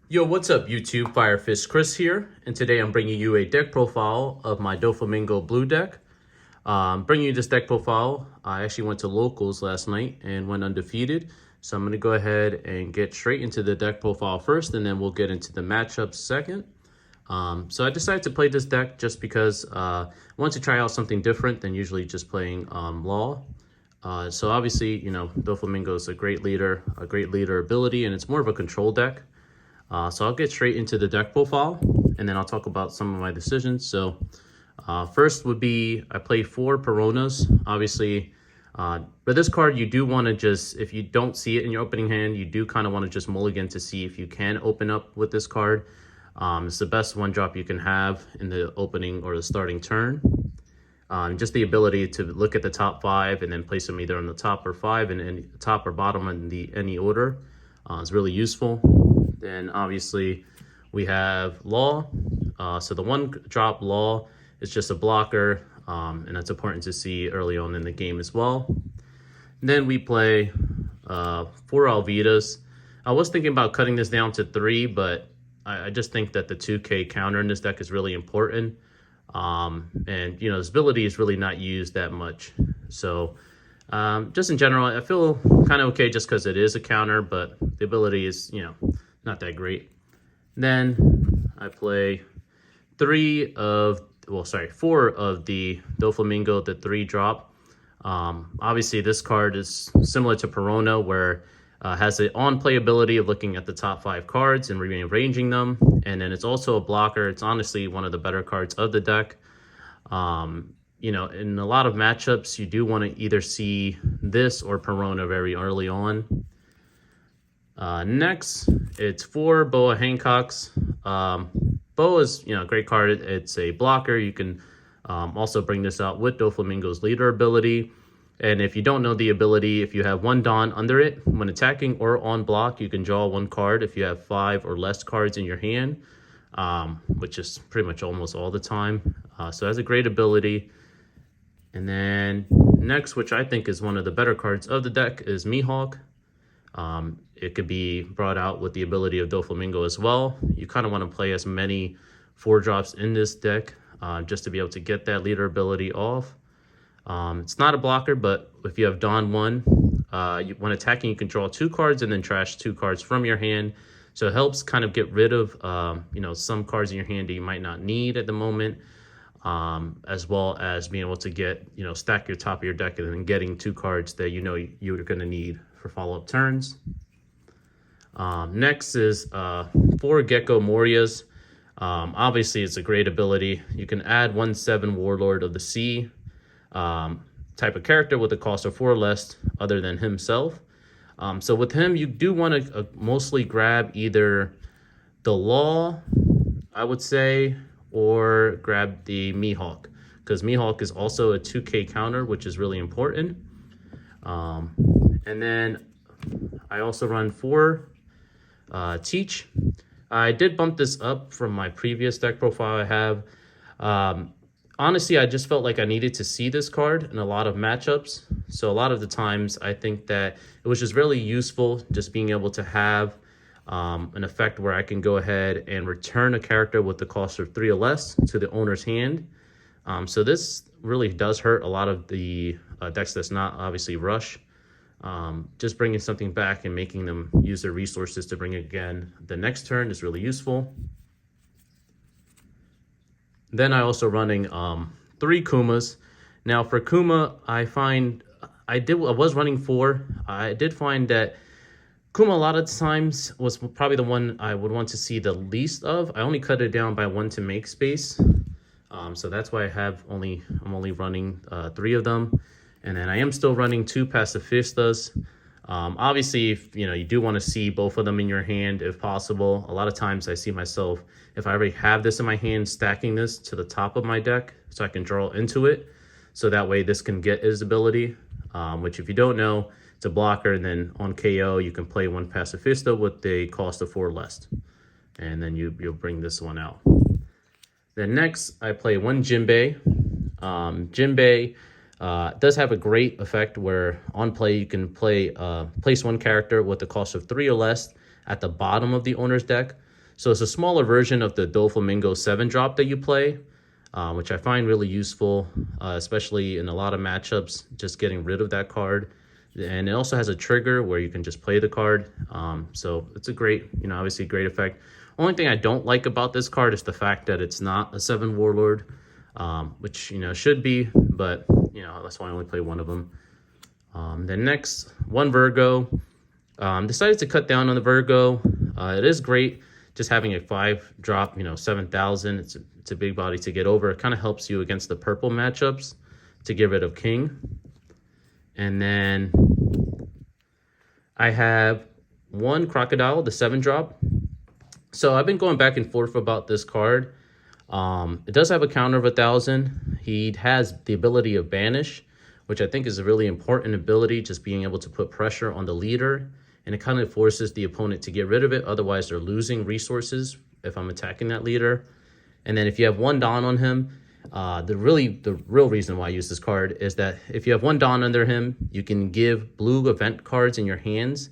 Yo, what's up YouTube? Firefish Chris here, and today I'm bringing you a deck profile of my Doflamingo blue deck. Bringing you this deck profile, I actually went to locals last night and went undefeated. So I'm going to go ahead and get straight into the deck profile first, and then we'll get into the matchups second. So I decided to play this deck just because I wanted to try out something different than usually just playing Law. So obviously, you know, Doflamingo is a great leader ability, and it's more of a control deck. So I'll get straight into the deck profile, and then I'll talk about some of my decisions. So first would be I play 4 Peronas. Obviously, but this card you do want to just, if you don't see it in your opening hand, you do kind of want to just mulligan to see if you can open up with this card. It's the best 1-drop you can have in the opening or the starting turn. Just the ability to look at the top 5 and then place them either on the top or 5 and any top or bottom in any order is really useful. Then obviously we have Law. So the 1-drop Law is just a blocker, and that's important to see early on in the game as well. And then we play 4 Alvidas. I was thinking about cutting this down to 3, but I just think that the 2K counter in this deck is really important. And you know, this ability is really not used that much. So just in general, I feel kind of okay just because it is a counter, but the ability is, you know, not that great. Then I play 4 of the Doflamingo, the 3-drop. Obviously, this card is similar to Perona, where has the on-play ability of looking at the top 5 cards and rearranging them. And then it's also a blocker. It's honestly one of the better cards of the deck. You know, in a lot of matchups, you do want to either see this or Perona very early on. Next, it's 4 Boa Hancocks. Boa is, you know, a great card. It's a blocker. You can also bring this out with Doflamingo's leader ability. And if you don't know the ability, if you have 1 Dawn under it, when attacking or on block, you can draw 1 card if you have 5 or less cards in your hand, which is pretty much almost all the time. So it has a great ability. And then next, which I think is one of the better cards of the deck, is Mihawk. It could be brought out with the ability of Doflamingo as well. You kind of want to play as many 4-drops in this deck just to be able to get that leader ability off. It's not a blocker, but if you have Dawn 1, when attacking, you can draw 2 cards and then trash 2 cards from your hand. So it helps kind of get rid of, you know, some cards in your hand that you might not need at the moment, as well as being able to get, you know, stack your top of your deck and then getting 2 cards that you know you're going to need for follow-up turns. Next is 4 Gecko Morias. Obviously, it's a great ability. You can add 1/7 Warlord of the Sea type of character with a cost of 4 or less other than himself. So with him, you do want to mostly grab either the Law, I would say, or grab the Mihawk, because Mihawk is also a 2K counter, which is really important. And then I also run 4 Teach. I did bump this up from my previous deck profile I have. Honestly, I just felt like I needed to see this card in a lot of matchups. So a lot of the times, I think that it was just really useful just being able to have an effect where I can go ahead and return a character with the cost of 3 or less to the owner's hand. So this really does hurt a lot of the decks that's not obviously Rush. Just bringing something back and making them use their resources to bring it again the next turn is really useful. Then I also running 3 Kumas. Now for Kuma, I was running 4. I did find that Kuma a lot of times was probably the one I would want to see the least of. I only cut it down by 1 to make space. So that's why I'm only running 3 of them. And then I am still running 2 Pacifistas. Obviously, if you know, you do want to see both of them in your hand if possible. A lot of times I see myself, if I already have this in my hand, stacking this to the top of my deck so I can draw into it. So that way this can get his ability, which if you don't know, it's a blocker. And then on KO, you can play 1 Pacifista with a cost of 4 less. And then you'll bring this one out. Then next, I play 1 Jinbei. Jinbei does have a great effect where on play you can place 1 character with the cost of 3 or less at the bottom of the owner's deck. So it's a smaller version of the Doflamingo 7-drop that you play, which I find really useful, especially in a lot of matchups, just getting rid of that card. And it also has a trigger where you can just play the card. So it's a great, obviously great effect. Only thing I don't like about this card is the fact that it's not a 7 Warlord, which, should be, but, that's why I only play one of them. Then next, one Virgo. Decided to cut down on the Virgo. It is great just having a 5-drop, 7,000. It's a big body to get over. It kind of helps you against the purple matchups to get rid of King. And then I have one Crocodile, the 7-drop. So I've been going back and forth about this card. It does have a counter of 1,000. He has the ability of Banish, which I think is a really important ability, just being able to put pressure on the leader. And it kind of forces the opponent to get rid of it. Otherwise, they're losing resources if I'm attacking that leader. And then if you have one Dawn on him, the real reason why I use this card is that if you have one Dawn under him, you can give blue event cards in your hands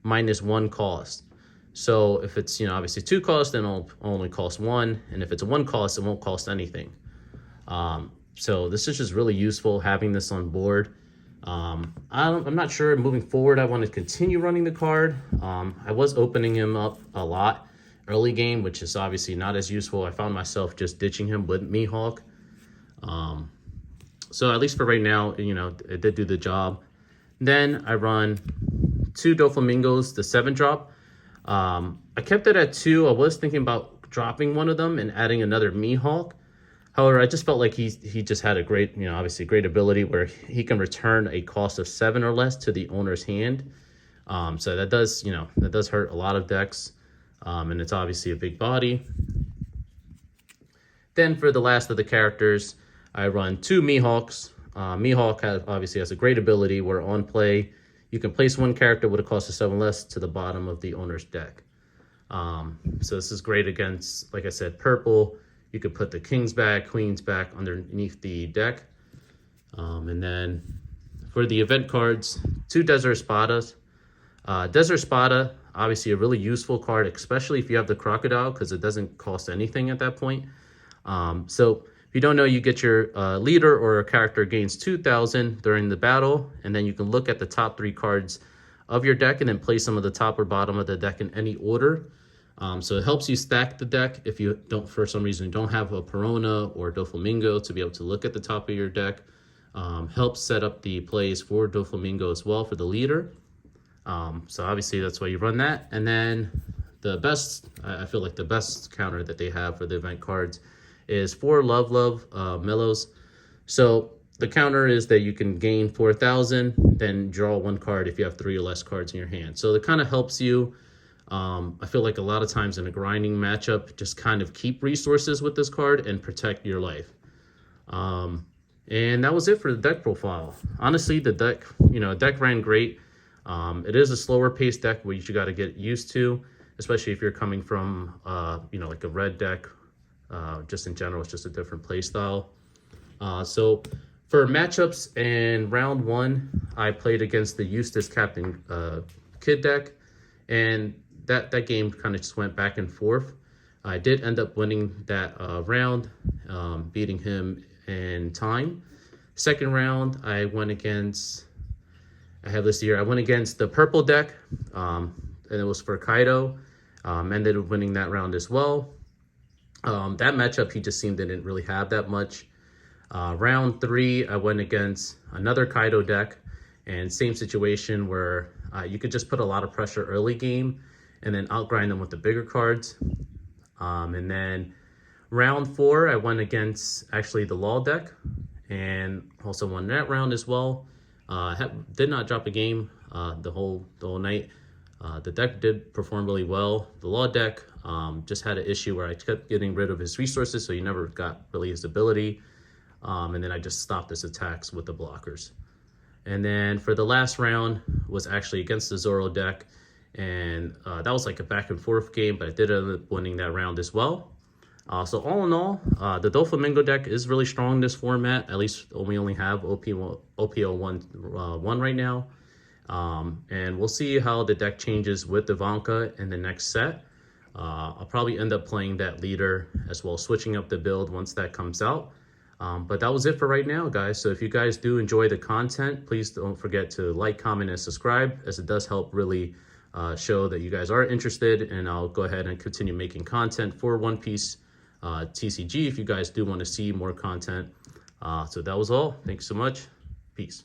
-1 cost. So if it's, obviously 2 cost, then it'll only cost 1. And if it's a 1 cost, it won't cost anything. So this is just really useful having this on board. I'm not sure moving forward I want to continue running the card. I was opening him up a lot early game, which is obviously not as useful. I found myself just ditching him with Mihawk. So at least for right now, it did do the job. Then I run 2 Doflamingos, the 7-drop. I kept it at 2. I was thinking about dropping one of them and adding another Mihawk. However, I just felt like he just had a great, obviously great ability where he can return a cost of 7 or less to the owner's hand. So that does hurt a lot of decks. And it's obviously a big body. Then for the last of the characters, I run 2 Mihawks. Mihawk obviously has a great ability where on play, you can place one character with a cost of 7 less to the bottom of the owner's deck. So this is great against, like I said, purple. You could put the kings back, queens back underneath the deck. And then for the event cards, 2 Desert Espadas. Desert Espada, obviously a really useful card, especially if you have the Crocodile, because it doesn't cost anything at that point. So if you don't know, you get your leader or a character gains 2,000 during the battle, and then you can look at the top 3 cards of your deck and then place them at the top or bottom of the deck in any order. So it helps you stack the deck if you don't, for some reason, don't have a Perona or Doflamingo to be able to look at the top of your deck. Helps set up the plays for Doflamingo as well for the leader. So obviously that's why you run that. And then the best, I feel like the best counter that they have for the event cards is 4 Love Mellows. So the counter is that you can gain 4,000, then draw 1 card if you have 3 or less cards in your hand. So it kind of helps you. I feel like a lot of times in a grinding matchup, just kind of keep resources with this card and protect your life. And that was it for the deck profile. Honestly, the deck ran great. It is a slower paced deck, which you got to get used to, especially if you're coming from, like a red deck. Just in general, it's just a different play style. So for matchups in round 1, I played against the Eustace Captain Kid deck, and that game kind of just went back and forth. I did end up winning that round, beating him in time. Second round, I went against, I have this here, I went against the purple deck, and it was for Kaido. Ended up winning that round as well. That matchup, he just seemed didn't really have that much. Round 3, I went against another Kaido deck, and same situation where you could just put a lot of pressure early game and then outgrind them with the bigger cards. And then round 4, I went against actually the Law deck and also won that round as well. Did not drop a game the whole night. The deck did perform really well. The Law deck just had an issue where I kept getting rid of his resources, so he never got really his ability. And then I just stopped his attacks with the blockers. And then for the last round was actually against the Zoro deck. And that was like a back and forth game, but I did end up winning that round as well. So all in all, the Doflamingo deck is really strong in this format. At least we only have OPO1 right now. And we'll see how the deck changes with Ivanka in the next set. I'll probably end up playing that leader as well, switching up the build once that comes out. But that was it for right now, guys. So if you guys do enjoy the content, please don't forget to like, comment, and subscribe, as it does help really show that you guys are interested. And I'll go ahead and continue making content for One Piece TCG if you guys do want to see more content. So that was all. Thanks so much. Peace.